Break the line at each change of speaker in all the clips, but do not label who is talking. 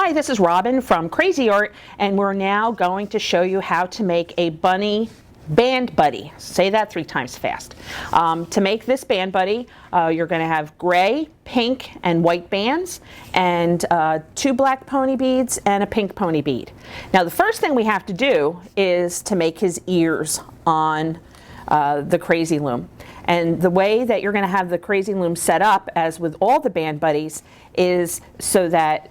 Hi, this is Robin from Crazy Art, and we're now going to show you how to make a bunny band buddy. Say that 3 times fast. To make this band buddy, you're going to have gray, pink, and white bands, and 2 black pony beads and a pink pony bead. Now the first thing we have to do is to make his ears on the Crazy Loom. And the way that you're going to have the Crazy Loom set up, as with all the band buddies, is so that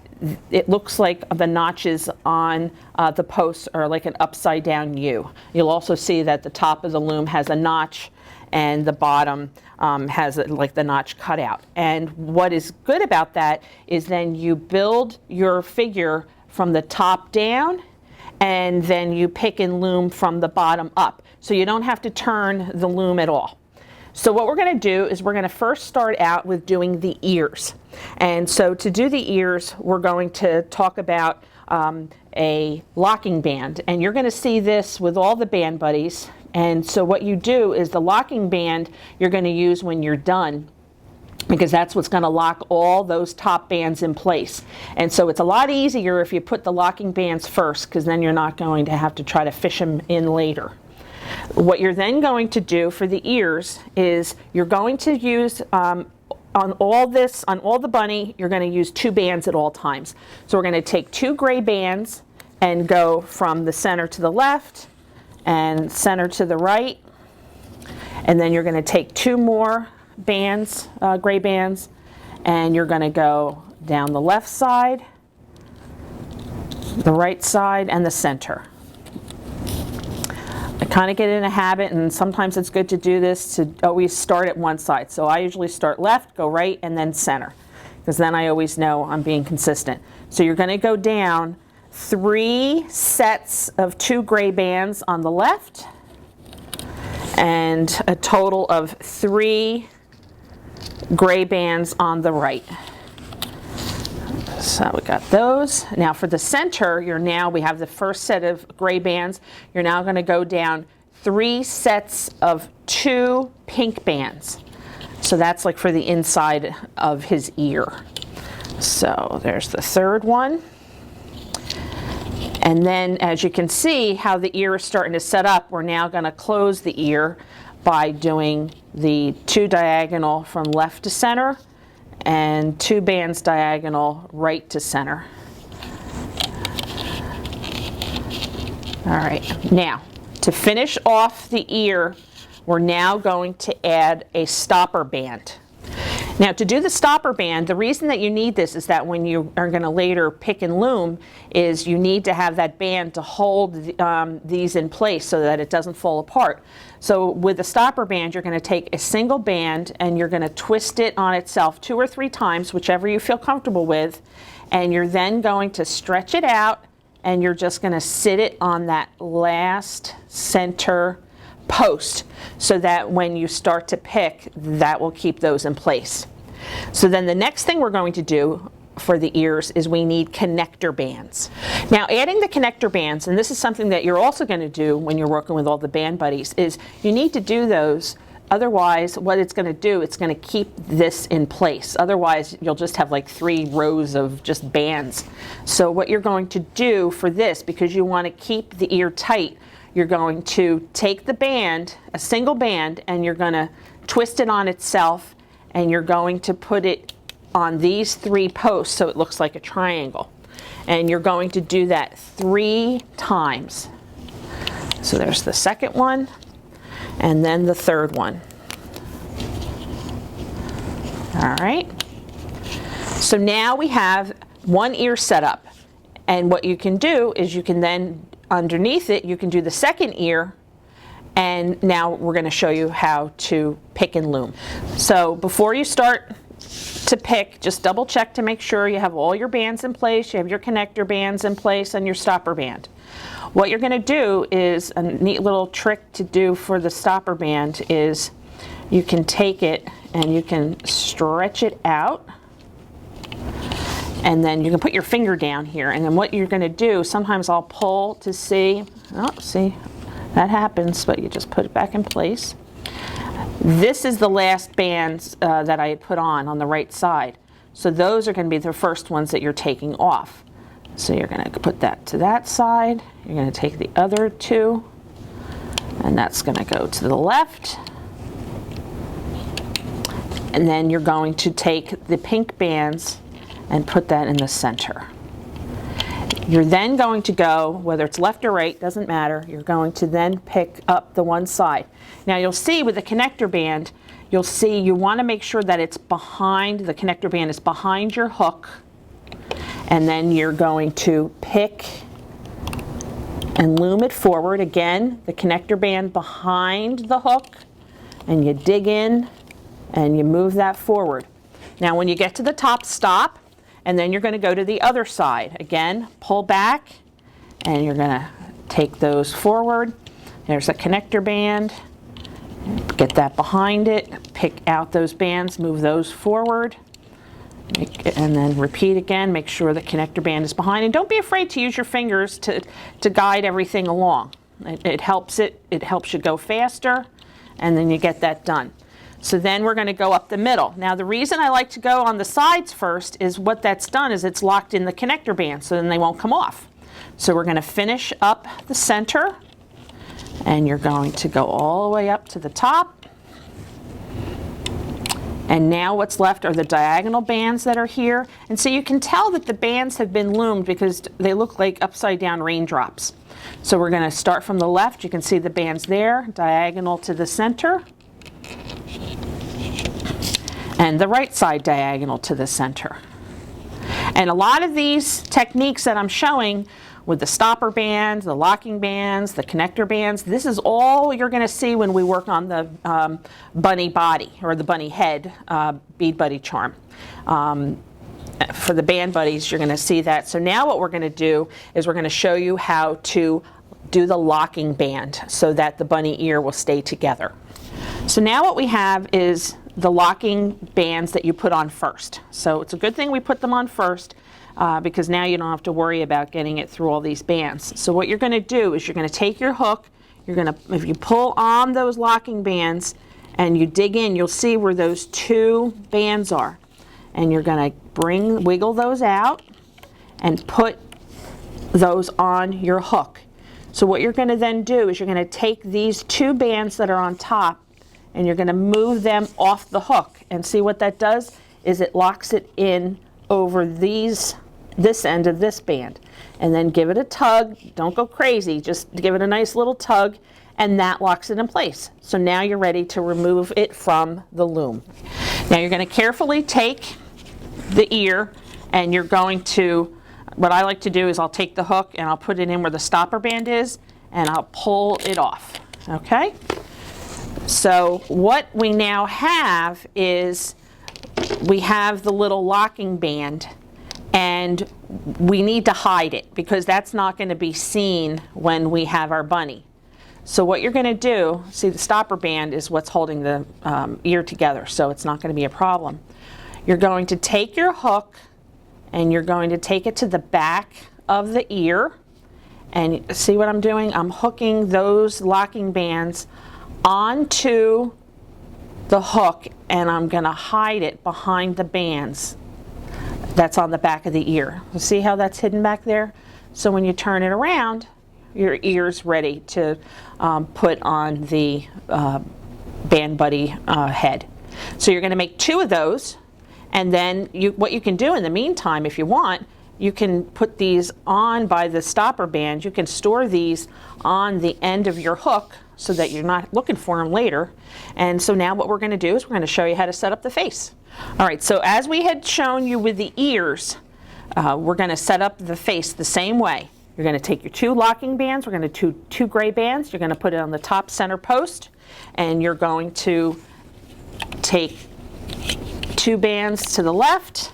it looks like the notches on the posts are like an upside down U. You'll also see that the top of the loom has a notch and the bottom has like the notch cut out. And what is good about that is then you build your figure from the top down, and then you pick and loom from the bottom up. So you don't have to turn the loom at all. So what we're going to do is we're going to first start out with doing the ears. And so to do the ears, we're going to talk about a locking band. And you're going to see this with all the band buddies. And so what you do is the locking band you're going to use when you're done, because that's what's going to lock all those top bands in place. And so it's a lot easier if you put the locking bands first, because then you're not going to have to try to fish them in later. What you're then going to do for the ears is you're going to use on all the bunny, you're going to use 2 bands at all times. So we're going to take 2 gray bands and go from the center to the left and center to the right, and then you're going to take 2 more bands, gray bands, and you're going to go down the left side, the right side, and the center. I kind of get in a habit, and sometimes it's good to do this, to always start at one side. So I usually start left, go right, and then center, because then I always know I'm being consistent. So you're going to go down 3 sets of 2 gray bands on the left, and a total of 3 gray bands on the right. So we got those. Now for the center, we have the first set of gray bands. You're now going to go down 3 sets of 2 pink bands. So that's like for the inside of his ear. So there's the 3rd one. And then as you can see how the ear is starting to set up, we're now going to close the ear by doing the 2 diagonal from left to center and 2 bands diagonal right to center. All right, now to finish off the ear, we're now going to add a stopper band. Now to do the stopper band, the reason that you need this is that when you are going to later pick and loom is you need to have that band to hold these in place so that it doesn't fall apart. So with the stopper band, you're going to take a single band and you're going to twist it on itself 2 or 3 times, whichever you feel comfortable with, and you're then going to stretch it out, and you're just going to sit it on that last center post so that when you start to pick, that will keep those in place. So then the next thing we're going to do for the ears is we need connector bands. Now adding the connector bands, and this is something that you're also going to do when you're working with all the band buddies, is you need to do those. Otherwise, what it's going to do, it's going to keep this in place. Otherwise, you'll just have like 3 rows of just bands. So what you're going to do for this, because you want to keep the ear tight, you're going to take the band, a single band, and you're going to twist it on itself, and you're going to put it on these 3 posts so it looks like a triangle. And you're going to do that 3 times. So there's the 2nd one, and then the 3rd one. All right. So now we have 1 ear set up. And what you can do is you can then, underneath it, you can do the 2nd ear, and now we're going to show you how to pick and loom. So before you start to pick, just double check to make sure you have all your bands in place, you have your connector bands in place, and your stopper band. What you're going to do is a neat little trick to do for the stopper band is you can take it and you can stretch it out, and then you can put your finger down here, and then what you're going to do, sometimes I'll pull to see, see, that happens, but you just put it back in place. This is the last bands that I had put on the right side. So those are going to be the first ones that you're taking off. So you're going to put that to that side. You're going to take the other two, and that's going to go to the left. And then you're going to take the pink bands and put that in the center. You're then going to go, whether it's left or right, doesn't matter, you're going to then pick up the one side. Now you'll see with the connector band, you'll see you want to make sure that it's behind, the connector band is behind your hook, and then you're going to pick and loom it forward. Again, the connector band behind the hook, and you dig in and you move that forward. Now when you get to the top, stop, and then you're going to go to the other side. Again, pull back, and you're going to take those forward. There's a connector band. Get that behind it. Pick out those bands, move those forward, and then repeat again. Make sure the connector band is behind, and don't be afraid to use your fingers to guide everything along. It helps you go faster, and then you get that done. So then we're going to go up the middle. Now the reason I like to go on the sides first is what that's done is it's locked in the connector band, so then they won't come off. So we're going to finish up the center, and you're going to go all the way up to the top. And now what's left are the diagonal bands that are here. And so you can tell that the bands have been loomed because they look like upside down raindrops. So we're going to start from the left. You can see the bands there, diagonal to the center. And the right side diagonal to the center. And a lot of these techniques that I'm showing with the stopper bands, the locking bands, the connector bands, this is all you're going to see when we work on the bunny body or the bunny head bead buddy charm. For the band buddies, you're going to see that. So now what we're going to do is we're going to show you how to do the locking band so that the bunny ear will stay together. So now what we have is the locking bands that you put on first. So it's a good thing we put them on first because now you don't have to worry about getting it through all these bands. So what you're going to do is you're going to take your hook, if you pull on those locking bands and you dig in, you'll see where those two bands are. And you're going to wiggle those out and put those on your hook. So what you're going to then do is you're going to take these two bands that are on top and you're going to move them off the hook. And see what that does is it locks it in over this end of this band. And then give it a tug. Don't go crazy. Just give it a nice little tug, and that locks it in place. So now you're ready to remove it from the loom. Now you're going to carefully take the ear, and you're going to, what I like to do is I'll take the hook and I'll put it in where the stopper band is, and I'll pull it off. Okay? So what we now have is we have the little locking band, and we need to hide it because that's not going to be seen when we have our bunny. So what you're going to do, see the stopper band is what's holding the ear together, so it's not going to be a problem. You're going to take your hook and you're going to take it to the back of the ear, and see what I'm doing? I'm hooking those locking bands onto the hook, and I'm going to hide it behind the bands that's on the back of the ear. You see how that's hidden back there? So when you turn it around, your ear's ready to put on the band buddy head. So you're going to make two of those, and then what you can do in the meantime, if you want, you can put these on by the stopper band. You can store these on the end of your hook so that you're not looking for them later. And so now what we're going to do is we're going to show you how to set up the face. All right, so as we had shown you with the ears, we're going to set up the face the same way. You're going to take your two locking bands, we're going to do two gray bands, you're going to put it on the top center post, and you're going to take two bands to the left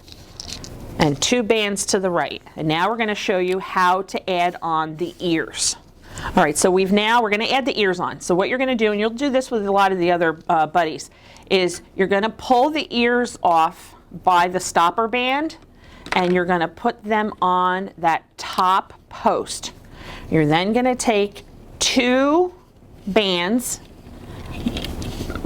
and two bands to the right. And now we're going to show you how to add on the ears. All right, so we're going to add the ears on. So what you're going to do, and you'll do this with a lot of the other buddies, is you're going to pull the ears off by the stopper band, and you're going to put them on that top post. You're then going to take two bands,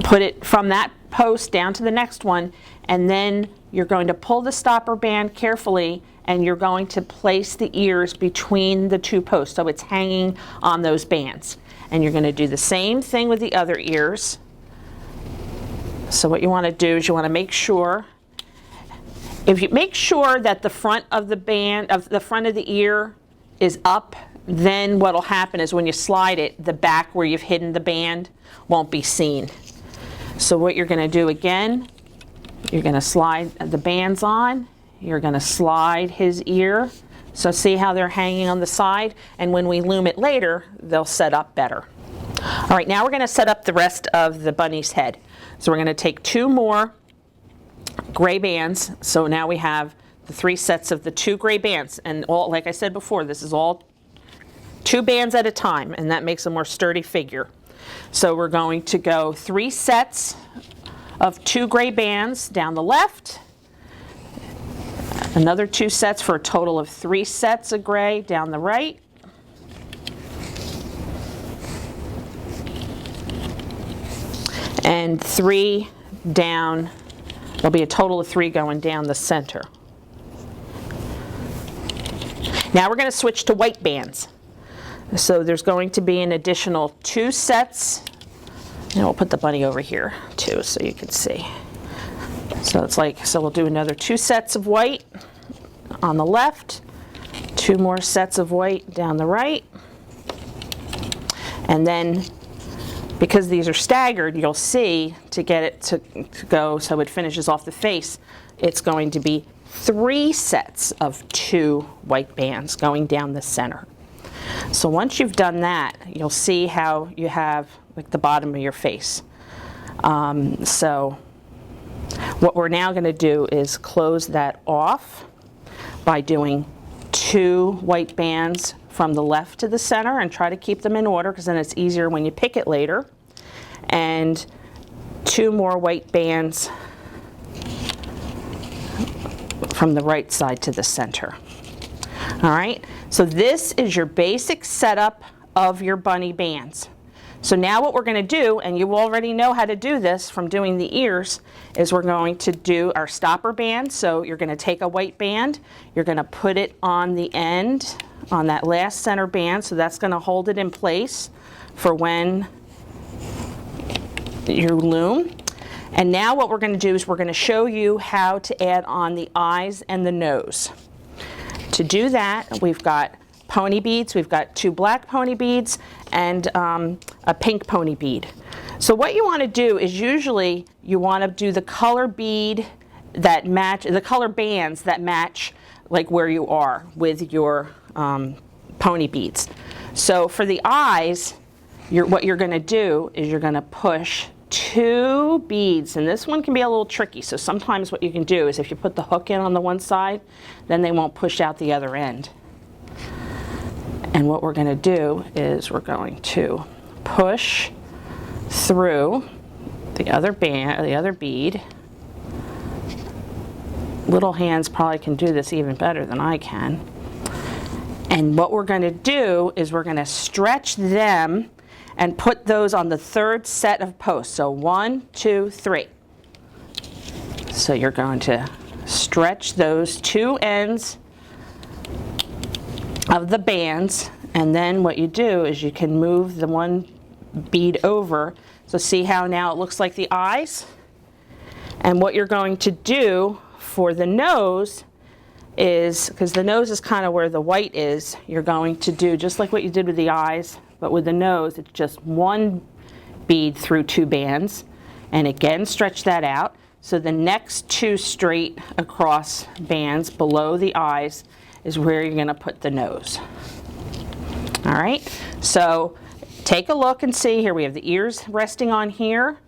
put it from that post down to the next one, and then you're going to pull the stopper band carefully, and you're going to place the ears between the two posts so it's hanging on those bands. And you're going to do the same thing with the other ears. So what you want to do is you want to make sure, if you make sure that the front of the band, of the front of the ear is up, then what'll happen is when you slide it, the back where you've hidden the band won't be seen. So what you're going to do again, you're going to slide the bands on, you're going to slide his ear. So see how they're hanging on the side, and when we loom it later, they'll set up better. All right, now we're going to set up the rest of the bunny's head. So we're going to take 2 more gray bands. So now we have the 3 sets of the 2 gray bands, and all, like I said before, this is all 2 bands at a time, and that makes a more sturdy figure. So we're going to go 3 sets of 2 gray bands down the left, another 2 sets for a total of 3 sets of gray down the right, and 3 down. There'll be a total of 3 going down the center. Now we're going to switch to white bands. So there's going to be an additional 2 sets. And we'll put the bunny over here too so you can see. So it's like, so we'll do another 2 sets of white on the left, 2 more sets of white down the right, and then because these are staggered, you'll see to get it to go so it finishes off the face, it's going to be 3 sets of 2 white bands going down the center. So once you've done that, you'll see how you have like the bottom of your face. So what we're now going to do is close that off by doing 2 white bands from the left to the center, and try to keep them in order because then it's easier when you pick it later, and 2 more white bands from the right side to the center. All right, so this is your basic setup of your bunny bands. So now what we're going to do, and you already know how to do this from doing the ears, is we're going to do our stopper band. So you're going to take a white band, you're going to put it on the end, on that last center band, so that's going to hold it in place for when you loom. And now what we're going to do is we're going to show you how to add on the eyes and the nose. To do that, we've got pony beads, we've got 2 black pony beads, and a pink pony bead. So what you want to do is usually you want to do the color bead that match, the color bands that match like where you are with your pony beads. So for the eyes, what you're going to do is you're going to push 2 beads, and this one can be a little tricky. So sometimes what you can do is if you put the hook in on the one side, then they won't push out the other end. And what we're going to do is we're going to push through the other band, the other bead. Little hands probably can do this even better than I can. And what we're going to do is we're going to stretch them and put those on the 3rd set of posts. So 1, 2, 3. So you're going to stretch those 2 ends of the bands, and then what you do is you can move the one bead over. So see how now it looks like the eyes? And what you're going to do for the nose is, because the nose is kind of where the white is, you're going to do just like what you did with the eyes, but with the nose it's just 1 bead through 2 bands, and again stretch that out. So the next 2 straight across bands below the eyes is where you're going to put the nose. All right, so take a look and see here. We have the ears resting on here.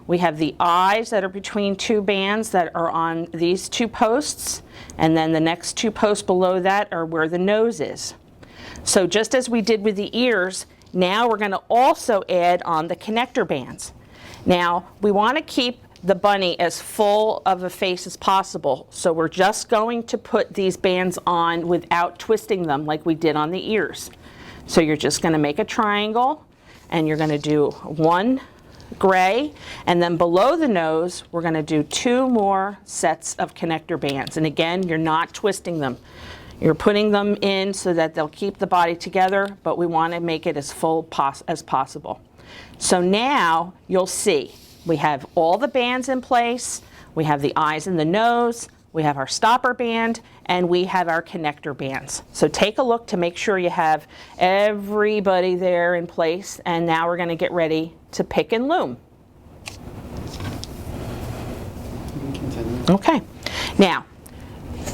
We have the eyes that are between 2 bands that are on these 2 posts, and then the next 2 posts below that are where the nose is. So just as we did with the ears, now we're going to also add on the connector bands. Now we want to keep the bunny as full of a face as possible, so we're just going to put these bands on without twisting them like we did on the ears. So you're just going to make a triangle, and you're going to do 1 gray, and then below the nose we're going to do 2 more sets of connector bands. And again, you're not twisting them. You're putting them in so that they'll keep the body together, but we want to make it as full as possible. So now you'll see we have all the bands in place. We have the eyes and the nose. We have our stopper band, and we have our connector bands. So take a look to make sure you have everybody there in place, and now we're going to get ready to pick and loom. Okay, now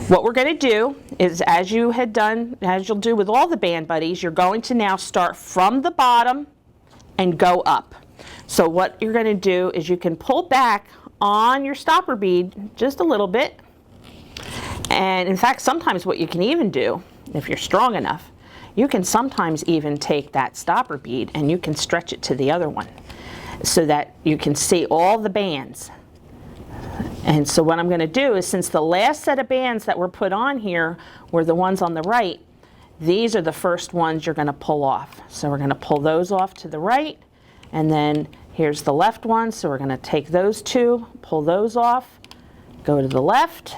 what we're going to do is, as you'll do with all the band buddies, you're going to now start from the bottom and go up. So what you're going to do is you can pull back on your stopper bead just a little bit. And in fact, sometimes what you can even do, if you're strong enough, you can sometimes even take that stopper bead and you can stretch it to the other one so that you can see all the bands. And so what I'm going to do is, since the last set of bands that were put on here were the ones on the right, these are the first ones you're going to pull off. So we're going to pull those off to the right, and then here's the left one, so we're going to take those 2, pull those off, go to the left,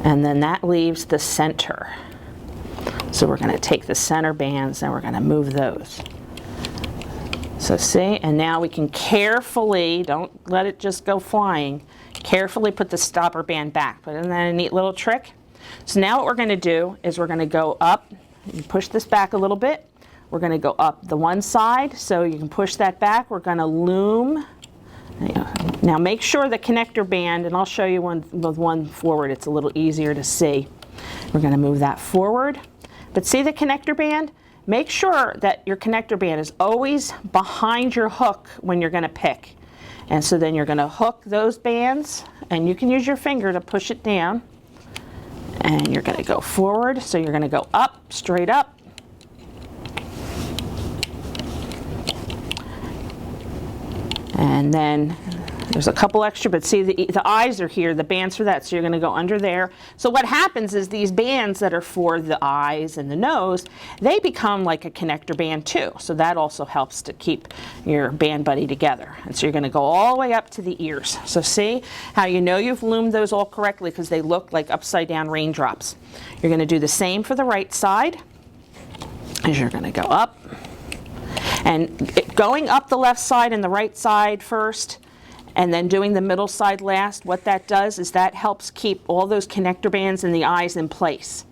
and then that leaves the center. So we're going to take the center bands and we're going to move those. So see, and now we can carefully, don't let it just go flying, carefully put the stopper band back. But isn't that a neat little trick? So now what we're going to do is we're going to go up, you push this back a little bit. We're going to go up the one side, so you can push that back. We're going to loom. Now make sure the connector band, and I'll show you one forward, it's a little easier to see. We're going to move that forward. But see the connector band? Make sure that your connector band is always behind your hook when you're going to pick. And so then you're going to hook those bands, and you can use your finger to push it down. And you're going to go forward, so you're going to go up, straight up. And then there's a couple extra, but see the eyes are here, the bands for that, so you're going to go under there. So what happens is these bands that are for the eyes and the nose, they become like a connector band too. So that also helps to keep your band buddy together. And so you're going to go all the way up to the ears. So see how you know you've loomed those all correctly, because they look like upside down raindrops. You're going to do the same for the right side, as you're going to go up. And going up the left side and the right side first, and then doing the middle side last, what that does is that helps keep all those connector bands and the eyes in place.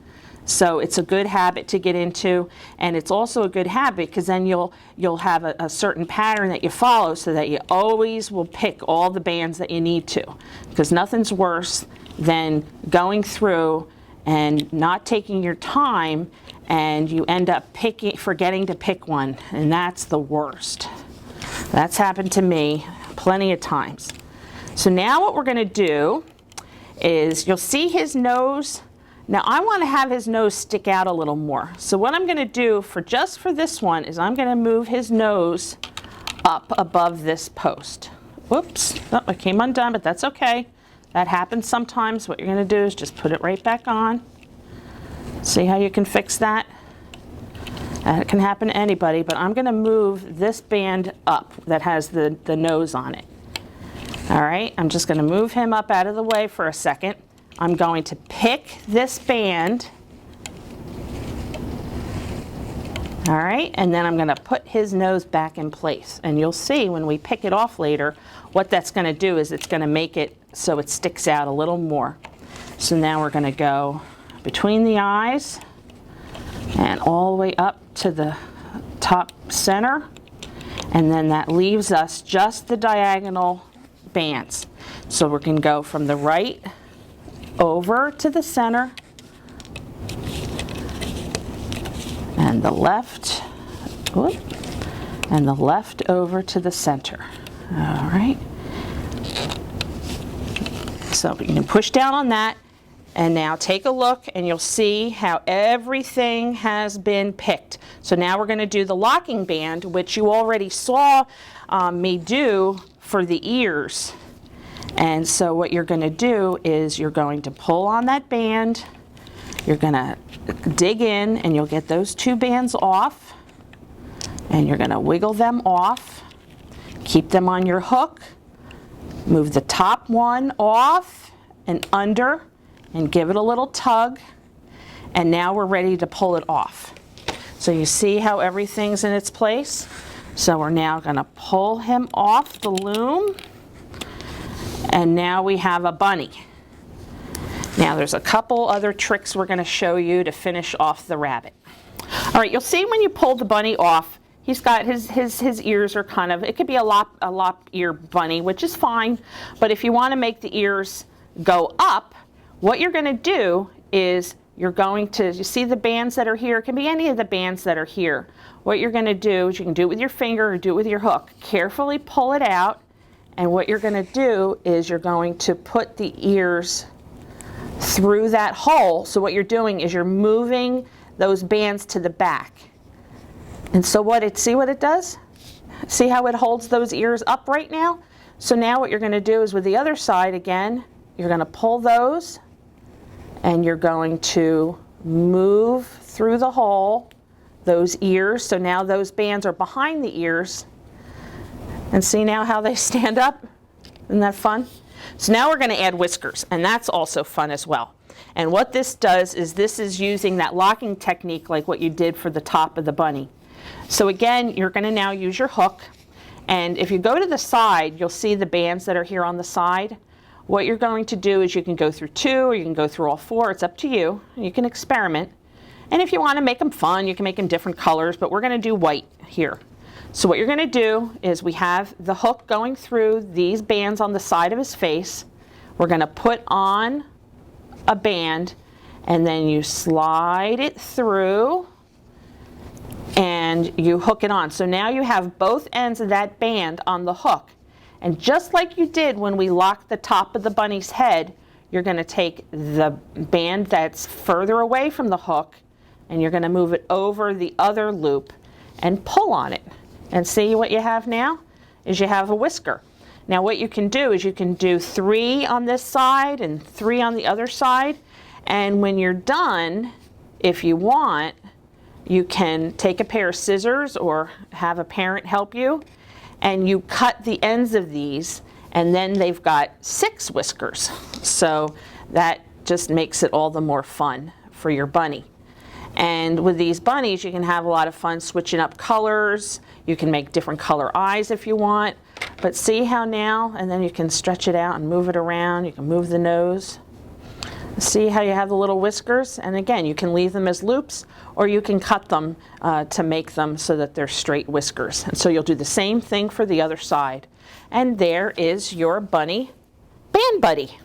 So it's a good habit to get into, and it's also a good habit because then you'll have a certain pattern that you follow, so that you always will pick all the bands that you need to. Because nothing's worse than going through and not taking your time, and you end up forgetting to pick one, and that's the worst. That's happened to me plenty of times. So now what we're going to do is, you'll see his nose. Now I want to have his nose stick out a little more. So what I'm going to do just for this one is I'm going to move his nose up above this post. Whoops, oh, it came undone, but that's okay. That happens sometimes. What you're going to do is just put it right back on. See how you can fix that? It can happen to anybody, but I'm going to move this band up that has the nose on it. All right, I'm just going to move him up out of the way for a second. I'm going to pick this band. All right, and then I'm going to put his nose back in place. And you'll see when we pick it off later, what that's going to do is it's going to make it so it sticks out a little more. So now we're going to go between the eyes and all the way up to the top center, and then that leaves us just the diagonal bands. So we can go from the right over to the center, and the left, and the left over to the center. All right. So you can push down on that. And now take a look, and you'll see how everything has been picked. So now we're going to do the locking band, which you already saw me do for the ears. And so what you're going to do is you're going to pull on that band. You're going to dig in, and you'll get those 2 bands off. And you're going to wiggle them off, keep them on your hook, move the top one off and under, and give it a little tug. And now we're ready to pull it off. So you see how everything's in its place? So we're now going to pull him off the loom. And now we have a bunny. Now there's a couple other tricks we're going to show you to finish off the rabbit. All right, you'll see when you pull the bunny off, he's got his ears are kind of, it could be a lop ear bunny, which is fine. But if you want to make the ears go up, what you're going to do is you're going to, you see the bands that are here? It can be any of the bands that are here. What you're going to do is you can do it with your finger or do it with your hook. Carefully pull it out, and what you're going to do is you're going to put the ears through that hole. So what you're doing is you're moving those bands to the back. And so see what it does? See how it holds those ears up right now? So now what you're going to do is with the other side again, you're going to pull those, and you're going to move through the hole those ears. So now those bands are behind the ears. And see now how they stand up? Isn't that fun? So now we're going to add whiskers, and that's also fun as well. And what this does is this is using that locking technique like what you did for the top of the bunny. So again, you're going to now use your hook, and if you go to the side, you'll see the bands that are here on the side. What you're going to do is you can go through 2 or you can go through all 4. It's up to you. You can experiment. And if you want to make them fun, you can make them different colors, but we're going to do white here. So what you're going to do is we have the hook going through these bands on the side of his face. We're going to put on a band, and then you slide it through and you hook it on. So now you have both ends of that band on the hook. And just like you did when we locked the top of the bunny's head, you're going to take the band that's further away from the hook and you're going to move it over the other loop and pull on it. And see what you have now is you have a whisker. Now what you can do is you can do 3 on this side and 3 on the other side. And when you're done, if you want, you can take a pair of scissors or have a parent help you, and you cut the ends of these, and then they've got 6 whiskers. So that just makes it all the more fun for your bunny. And with these bunnies, you can have a lot of fun switching up colors. You can make different color eyes if you want. But see how now, and then you can stretch it out and move it around. You can move the nose. See how you have the little whiskers? And again, you can leave them as loops, or you can cut them to make them so that they're straight whiskers. And so you'll do the same thing for the other side. And there is your bunny band buddy.